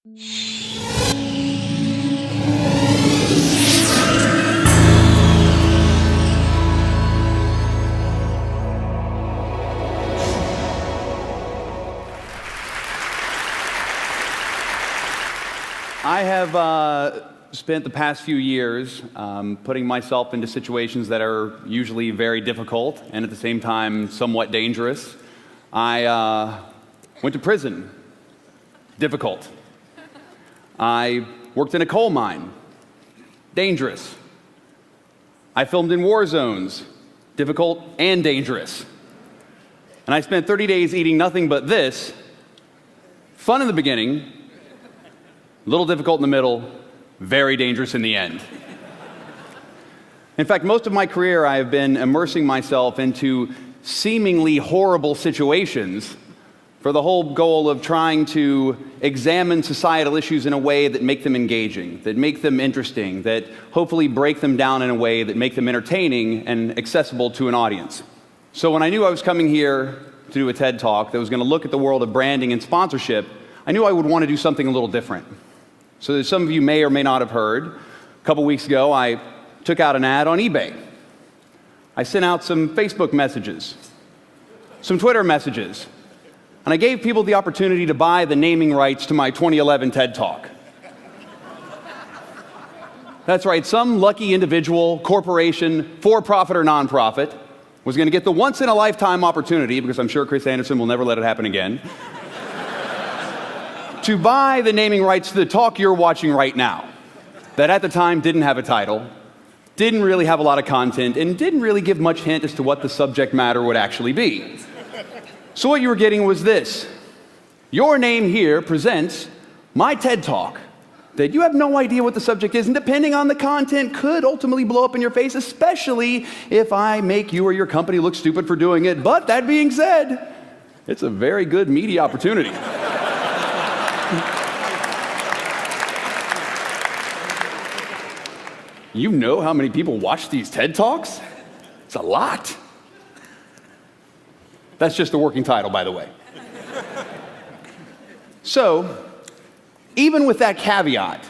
I have spent the past few years putting myself into situations that are usually very difficult and at the same time somewhat dangerous. I went to prison. Difficult. I worked in a coal mine. Dangerous. I filmed in war zones. Difficult and dangerous. And I spent 30 days eating nothing but this. Fun in the beginning, a little difficult in the middle, very dangerous in the end. In fact, most of my career I have been immersing myself into seemingly horrible situations for the whole goal of trying to examine societal issues in a way that make them engaging, that make them interesting, that hopefully break them down in a way that make them entertaining and accessible to an audience. So when I knew I was coming here to do a TED Talk that was going to look at the world of branding and sponsorship, I knew I would want to do something a little different. So as some of you may or may not have heard, a couple weeks ago I took out an ad on eBay. I sent out some Facebook messages, some Twitter messages, and I gave people the opportunity to buy the naming rights to my 2011 TED Talk. That's right, some lucky individual, corporation, for-profit or non-profit, was going to get the once-in-a-lifetime opportunity, because I'm sure Chris Anderson will never let it happen again, to buy the naming rights to the talk you're watching right now, that at the time didn't have a title, didn't really have a lot of content, and didn't really give much hint as to what the subject matter would actually be. So what you were getting was this. Your name here presents my TED Talk that you have no idea what the subject is, and depending on the content could ultimately blow up in your face, especially if I make you or your company look stupid for doing it. But that being said, it's a very good media opportunity. You know how many people watch these TED Talks? It's a lot. That's just the working title, by the way. So, even with that caveat,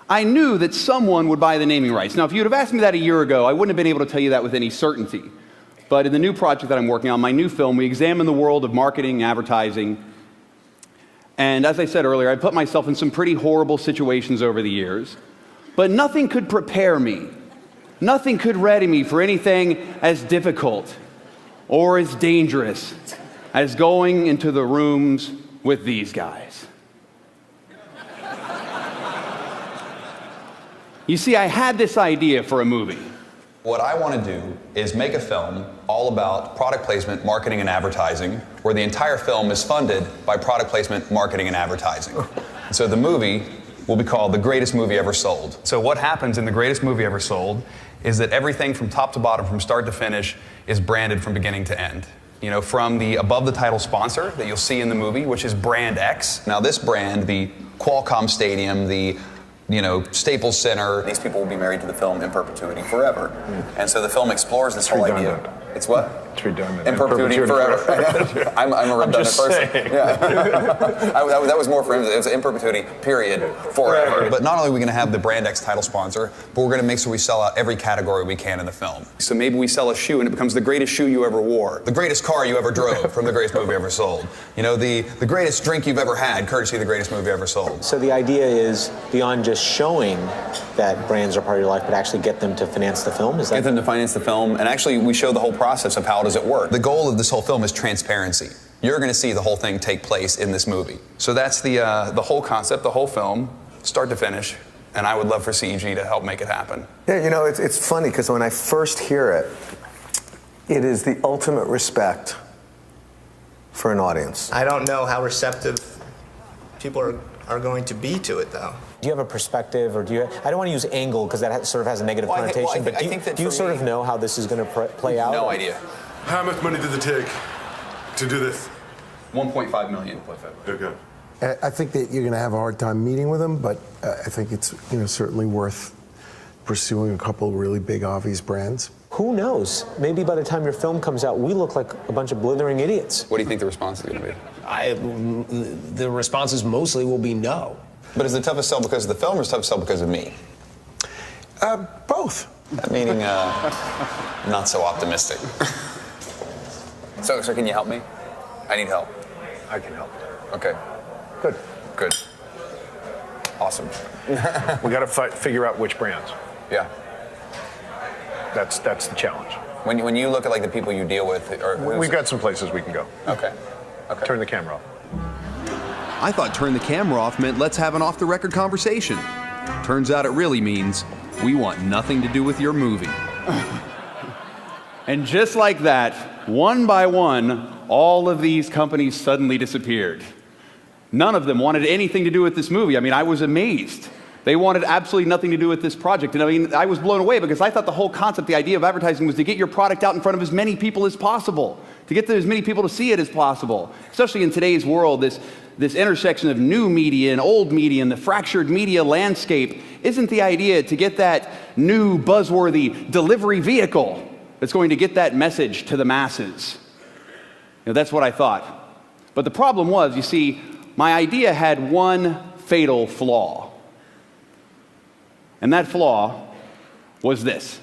I knew that someone would buy the naming rights. Now, if you'd have asked me that a year ago, I wouldn't have been able to tell you that with any certainty. But in the new project that I'm working on, my new film, we examine the world of marketing, advertising. And as I said earlier, I put myself in some pretty horrible situations over the years. But nothing could prepare me. Nothing could ready me for anything as difficult or as dangerous as going into the rooms with these guys. You see, I had this idea for a movie. What I want to do is make a film all about product placement, marketing, and advertising, where the entire film is funded by product placement, marketing, and advertising. So the movie will be called The Greatest Movie Ever Sold. So what happens in The Greatest Movie Ever Sold is that everything from top to bottom, from start to finish, is branded from beginning to end. You know, from the above the title sponsor that you'll see in the movie, which is Brand X. Now this brand, the Qualcomm Stadium, the Staples Center, these people will be married to the film in perpetuity forever. And so the film explores this whole idea. It's what? It's redundant. In perpetuity forever. I'm a redundant person. Yeah. that was more for him. It was in perpetuity, period, forever. But not only are we going to have the Brand X title sponsor, but we're going to make sure we sell out every category we can in the film. So maybe we sell a shoe and it becomes the greatest shoe you ever wore, the greatest car you ever drove from The Greatest Movie Ever Sold. You know, the greatest drink you've ever had, courtesy of The Greatest Movie Ever Sold. So the idea is beyond just showing that brands are part of your life, but actually get them to finance the film? Is that? Get them to finance the film, and actually we show the whole process of how does it work. The goal of this whole film is transparency. You're going to see the whole thing take place in this movie. So that's the whole concept, the whole film, start to finish, and I would love for CEG to help make it happen. Yeah, you know, it's funny, because when I first hear it, it is the ultimate respect for an audience. I don't know how receptive people are going to be to it, though. Do you have a perspective, or do you? I don't want to use angle because that sort of has a negative connotation. But do you sort of know how this is going to play out? No idea. How much money did it take to do this? 1.5 million. Okay. I think that you're going to have a hard time meeting with them, but I think it's certainly worth pursuing a couple of really big, obvious brands. Who knows? Maybe by the time your film comes out, we look like a bunch of blithering idiots. What do you think the response is going to be? The responses mostly will be no. But is it toughest sell because of the film or is it toughest sell because of me? Both. Meaning, not so optimistic. So, can you help me? I need help. I can help. Okay. Good. Awesome. We got to figure out which brands. Yeah. That's the challenge. When you look at like the people you deal with, We've got some places we can go. Okay. Turn the camera off. I thought turn the camera off meant let's have an off-the-record conversation. Turns out it really means we want nothing to do with your movie. And just like that, one by one, all of these companies suddenly disappeared. None of them wanted anything to do with this movie. I mean, I was amazed. They wanted absolutely nothing to do with this project. And I mean, I was blown away because I thought the whole concept, the idea of advertising was to get your product out in front of as many people as possible, to get as many people to see it as possible. Especially in today's world, this intersection of new media and old media and the fractured media landscape, isn't the idea to get that new buzzworthy delivery vehicle that's going to get that message to the masses. You know, that's what I thought. But the problem was, you see, my idea had one fatal flaw. And that flaw was this.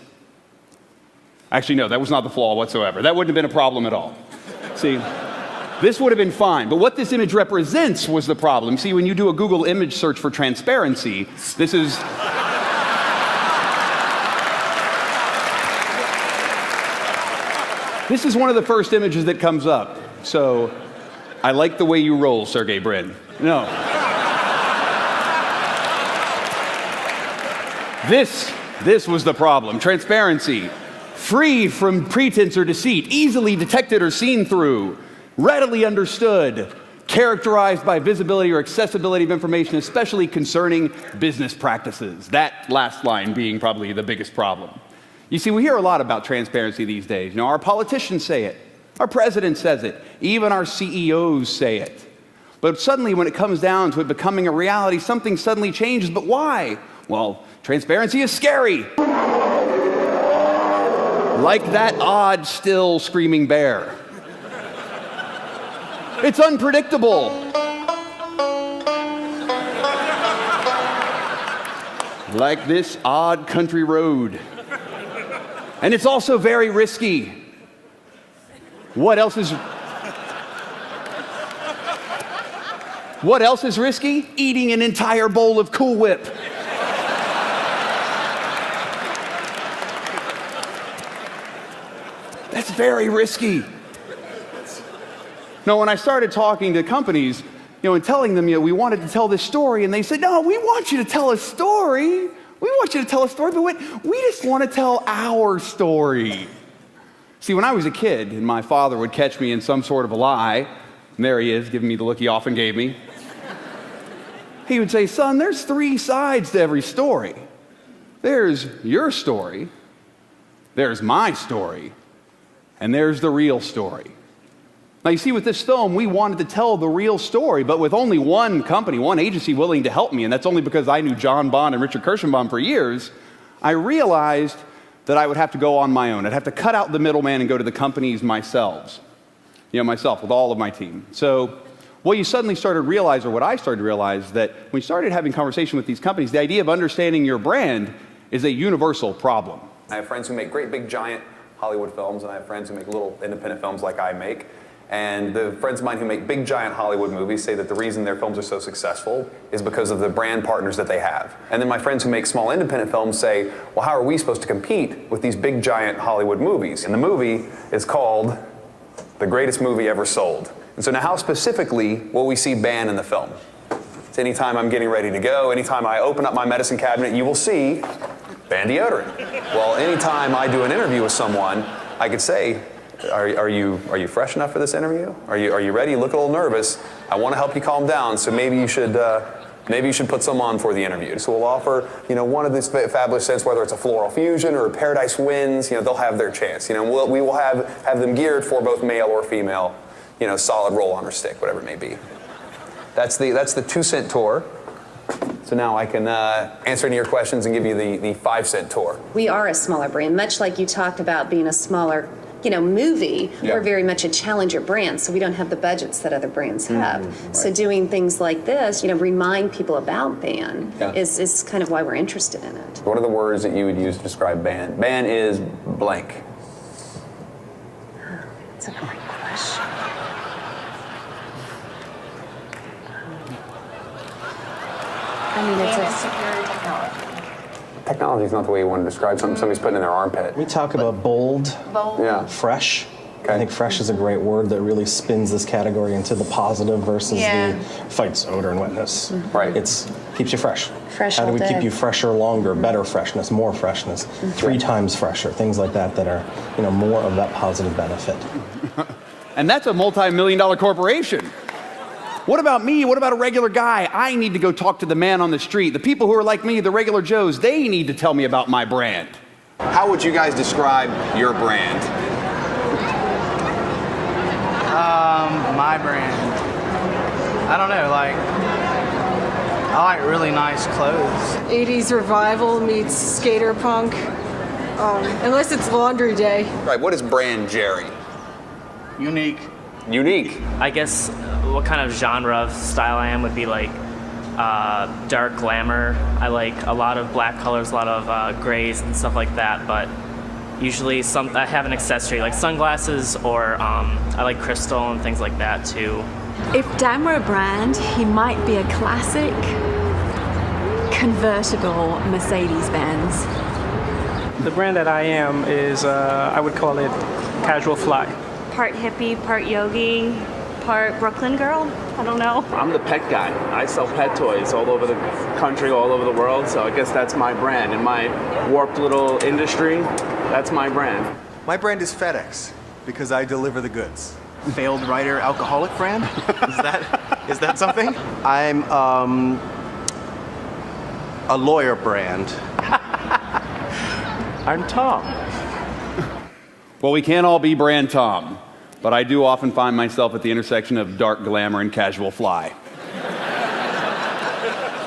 Actually, no, that was not the flaw whatsoever. That wouldn't have been a problem at all. See, this would have been fine. But what this image represents was the problem. See, when you do a Google image search for transparency, this is... This is one of the first images that comes up. So, I like the way you roll, Sergey Brin. No. This was the problem. Transparency. Free from pretense or deceit. Easily detected or seen through. Readily understood. Characterized by visibility or accessibility of information, especially concerning business practices. That last line being probably the biggest problem. You see, we hear a lot about transparency these days. You know, our politicians say it. Our president says it. Even our CEOs say it. But suddenly, when it comes down to it becoming a reality, something suddenly changes. But why? Well, transparency is scary. Like that odd, still screaming bear. It's unpredictable. Like this odd country road. And it's also very risky. What else is risky? Eating an entire bowl of Cool Whip. That's very risky. No, when I started talking to companies, you know, and telling them, you know, we wanted to tell this story, and they said, no, we want you to tell a story. We want you to tell a story, but we just want to tell our story. See, when I was a kid, and my father would catch me in some sort of a lie, and there he is, giving me the look he often gave me, he would say, son, there's 3 sides to every story. There's your story, there's my story, and there's the real story. Now, you see, with this film, we wanted to tell the real story, but with only one company, one agency willing to help me, and that's only because I knew John Bond and Richard Kirschenbaum for years, I realized that I would have to go on my own. I'd have to cut out the middleman and go to the companies myself, with all of my team. So what you suddenly started to realize, or what I started to realize, that when we started having conversation with these companies, the idea of understanding your brand is a universal problem. I have friends who make great big giant Hollywood films, and I have friends who make little independent films like I make. And the friends of mine who make big giant Hollywood movies say that the reason their films are so successful is because of the brand partners that they have. And then my friends who make small independent films say, well, how are we supposed to compete with these big giant Hollywood movies? And the movie is called The Greatest Movie Ever Sold. And so now how specifically will we see Ban in the film? It's anytime I'm getting ready to go, anytime I open up my medicine cabinet, you will see Ban deodorant. Well, anytime I do an interview with someone, I could say, Are you fresh enough for this interview? Are you ready? You look a little nervous. I want to help you calm down, so maybe you should put some on for the interview. So we'll offer, one of these fabulous scents, whether it's a floral fusion or a paradise winds, they'll have their chance. We will have them geared for both male or female, solid roll-on or stick, whatever it may be. That's the 2-cent tour. So now I can answer any of your questions and give you the 5-cent tour. We are a smaller brand, much like you talked about being a smaller movie, Yeah. we're very much a challenger brand, so we don't have the budgets that other brands have. So doing things like this, remind people about BAN is kind of why we're interested in it. What are the words that you would use to describe BAN? BAN is blank. That's a great question. It's a superior technology. Technology is not the way you want to describe something somebody's putting in their armpit. We talk about bold, Yeah. fresh. Okay. I think fresh is a great word that really spins this category into the positive versus the fights odor and wetness. Right. It's keeps you fresh. Fresh How do all we day. keep you fresher longer, better freshness, more freshness, 3 times fresher, things like that that are more of that positive benefit. And that's a multi-million-dollar corporation. What about me? What about a regular guy? I need to go talk to the man on the street. The people who are like me, the regular Joes, they need to tell me about my brand. How would you guys describe your brand? My brand. I don't know, I like really nice clothes. 80s revival meets skater punk, unless it's laundry day. Right, what is brand Jerry? Unique. Unique. I guess what kind of genre of style I am would be dark glamour. I like a lot of black colors, a lot of grays and stuff like that, but usually I have an accessory like sunglasses or I like crystal and things like that too. If Dan were a brand, he might be a classic convertible Mercedes-Benz. The brand that I am is, I would call it casual fly. Part hippie, part yogi, part Brooklyn girl. I don't know. I'm the pet guy. I sell pet toys all over the country, all over the world, so I guess that's my brand. In my warped little industry, that's my brand. My brand is FedEx because I deliver the goods. Failed writer, alcoholic brand? Is that something? I'm a lawyer brand. I'm Tom. Well, we can't all be brand Tom, but I do often find myself at the intersection of dark glamour and casual fly.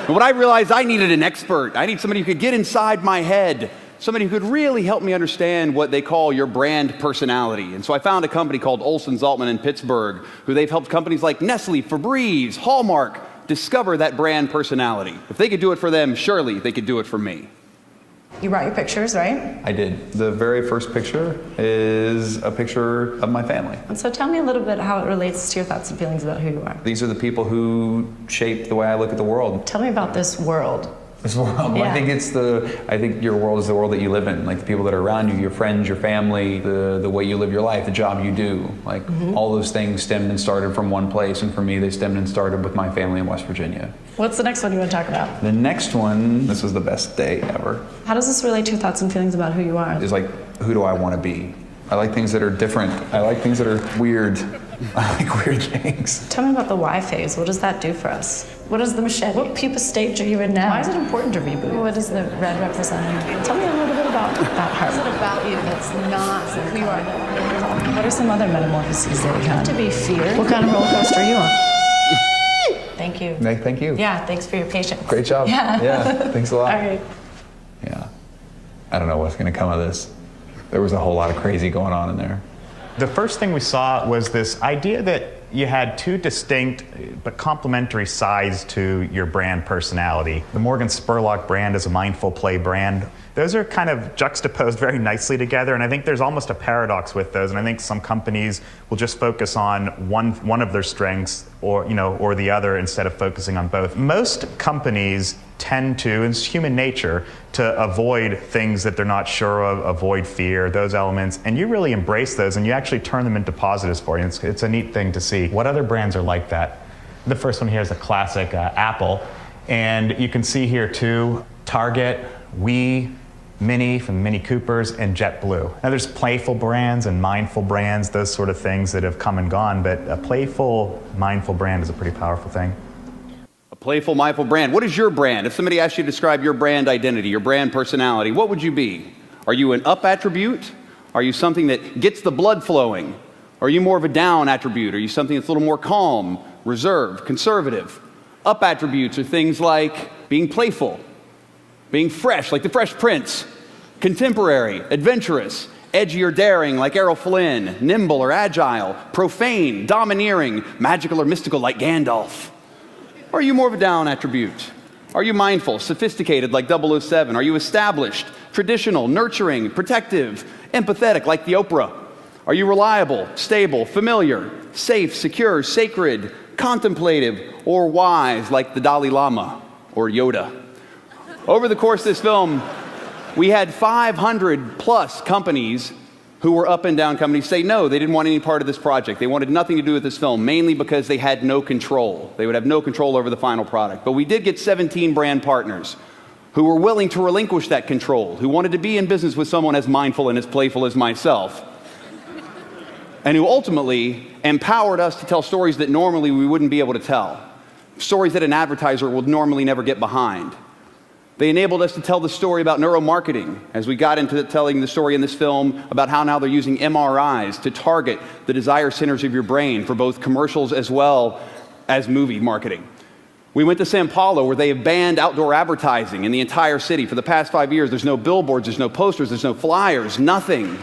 And what I realized, I needed an expert. I need somebody who could get inside my head, somebody who could really help me understand what they call your brand personality. And so I found a company called Olsen Zaltman in Pittsburgh, who they've helped companies like Nestle, Febreze, Hallmark discover that brand personality. If they could do it for them, surely they could do it for me. You brought your pictures, right? I did. The very first picture is a picture of my family. And so tell me a little bit how it relates to your thoughts and feelings about who you are. These are the people who shape the way I look at the world. Tell me about this world. This world. Well, Yeah. I think your world is the world that you live in. Like the people that are around you, your friends, your family, the way you live your life, the job you do. Like all those things stemmed and started from one place. And for me, they stemmed and started with my family in West Virginia. What's the next one you want to talk about? The next one, this was the best day ever, How does this relate to your thoughts and feelings about who you are? is like, who do I want to be? I like things that are different. I like things that are weird. I like weird things. Tell me about the Y phase. What does that do for us? What is the machete? What pupa stage are you in now? Why is it important to reboot? What is the red representing? Tell me a little bit about that part. What is it about you that's not who you are? What are some other metamorphoses that we have? To be feared. What kind of roller coaster are you on? Thank you. Thank you. Yeah, thanks for your patience. Great job. Yeah, thanks a lot. All right. Yeah. I don't know what's going to come of this. There was a whole lot of crazy going on in there. The first thing we saw was this idea that you had two distinct but complementary sides to your brand personality. The Morgan Spurlock brand is a mindful play brand. Those are kind of juxtaposed very nicely together, and I think there's almost a paradox with those, and I think some companies will just focus on one of their strengths or the other instead of focusing on both. Most companies tend to, and it's human nature, to avoid things that they're not sure of, avoid fear, those elements, and you really embrace those and you actually turn them into positives for you. It's a neat thing to see. What other brands are like that? The first one here is a classic, Apple, and you can see here too, Target, Mini from Mini Coopers, and JetBlue. Now there's playful brands and mindful brands, those sort of things that have come and gone, but a playful, mindful brand is a pretty powerful thing. A playful, mindful brand. What is your brand? If somebody asked you to describe your brand identity, your brand personality, what would you be? Are you an up attribute? Are you something that gets the blood flowing? Are you more of a down attribute? Are you something that's a little more calm, reserved, conservative? Up attributes are things like being playful, being fresh, like the Fresh Prince, contemporary, adventurous, edgy or daring like Errol Flynn, nimble or agile, profane, domineering, magical or mystical like Gandalf? Or are you more of a down attribute? Are you mindful, sophisticated like 007? Are you established, traditional, nurturing, protective, empathetic like the Oprah? Are you reliable, stable, familiar, safe, secure, sacred, contemplative, or wise like the Dalai Lama or Yoda? Over the course of this film, we had 500 plus companies who were up and down companies say no, they didn't want any part of this project. They wanted nothing to do with this film, mainly because they had no control. They would have no control over the final product. But we did get 17 brand partners who were willing to relinquish that control, who wanted to be in business with someone as mindful and as playful as myself, and who ultimately empowered us to tell stories that normally we wouldn't be able to tell, stories that an advertiser would normally never get behind. They enabled us to tell the story about neuromarketing as we got into telling the story in this film about how now they're using MRIs to target the desire centers of your brain for both commercials as well as movie marketing. We went to Sao Paulo where they have banned outdoor advertising in the entire city. For the past 5 years, there's no billboards, there's no posters, there's no flyers, nothing.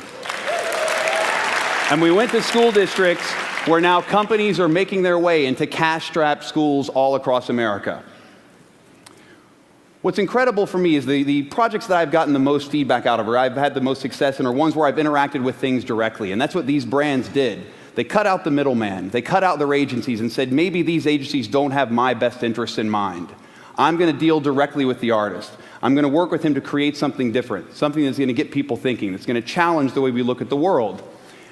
And we went to school districts where now companies are making their way into cash-strapped schools all across America. What's incredible for me is the projects that I've gotten the most feedback out of, or I've had the most success in, are ones where I've interacted with things directly. And that's what these brands did. They cut out the middleman. They cut out their agencies and said, maybe these agencies don't have my best interests in mind. I'm going to deal directly with the artist. I'm going to work with him to create something different, something that's going to get people thinking, that's going to challenge the way we look at the world.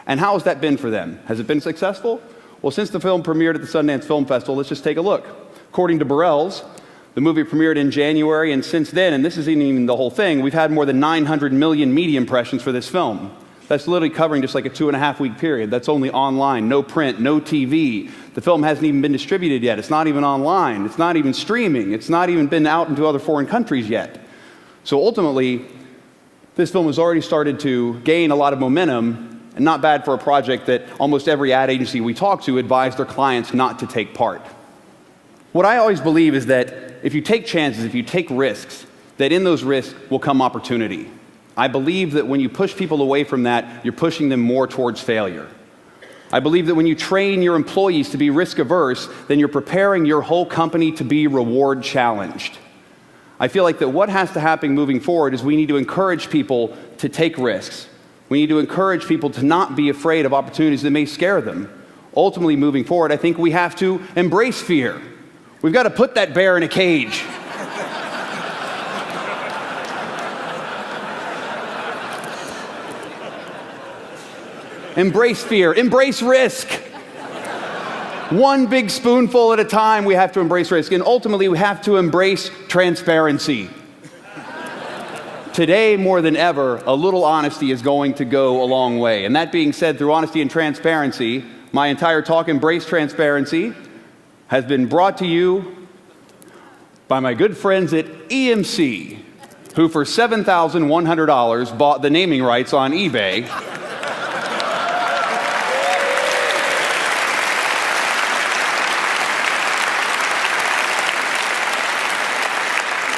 And how has that been for them? Has it been successful? Well, since the film premiered at the Sundance Film Festival, let's just take a look. According to Burrell's, the movie premiered in January, and since then, and this isn't even the whole thing, we've had more than 900 million media impressions for this film. That's literally covering just like a 2.5-week period. That's only online, no print, no TV. The film hasn't even been distributed yet. It's not even online. It's not even streaming. It's not even been out into other foreign countries yet. So ultimately, this film has already started to gain a lot of momentum, and not bad for a project that almost every ad agency we talk to advised their clients not to take part. What I always believe is that if you take chances, if you take risks, that in those risks will come opportunity. I believe that when you push people away from that, you're pushing them more towards failure. I believe that when you train your employees to be risk averse, then you're preparing your whole company to be reward challenged. I feel like that what has to happen moving forward is we need to encourage people to take risks. We need to encourage people to not be afraid of opportunities that may scare them. Ultimately, moving forward, I think we have to embrace fear. We've got to put that bear in a cage. Embrace fear, embrace risk. One big spoonful at a time, we have to embrace risk. And ultimately, we have to embrace transparency. Today, more than ever, a little honesty is going to go a long way. And that being said, through honesty and transparency, my entire talk, Embrace Transparency, has been brought to you by my good friends at EMC, who for $7,100 bought the naming rights on eBay.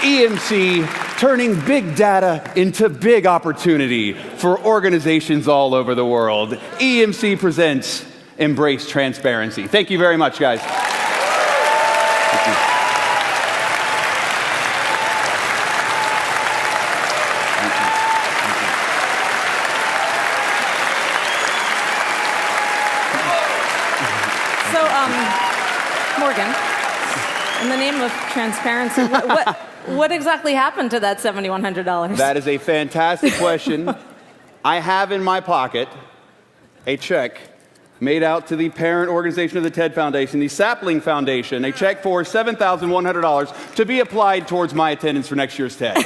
EMC turning big data into big opportunity for organizations all over the world. EMC presents Embrace Transparency. Thank you very much, guys. Thank you. So, Morgan, in the name of transparency, what exactly happened to that $7,100? That is a fantastic question. I have in my pocket a check made out to the parent organization of the TED Foundation, the Sapling Foundation, a check for $7,100 to be applied towards my attendance for next year's TED.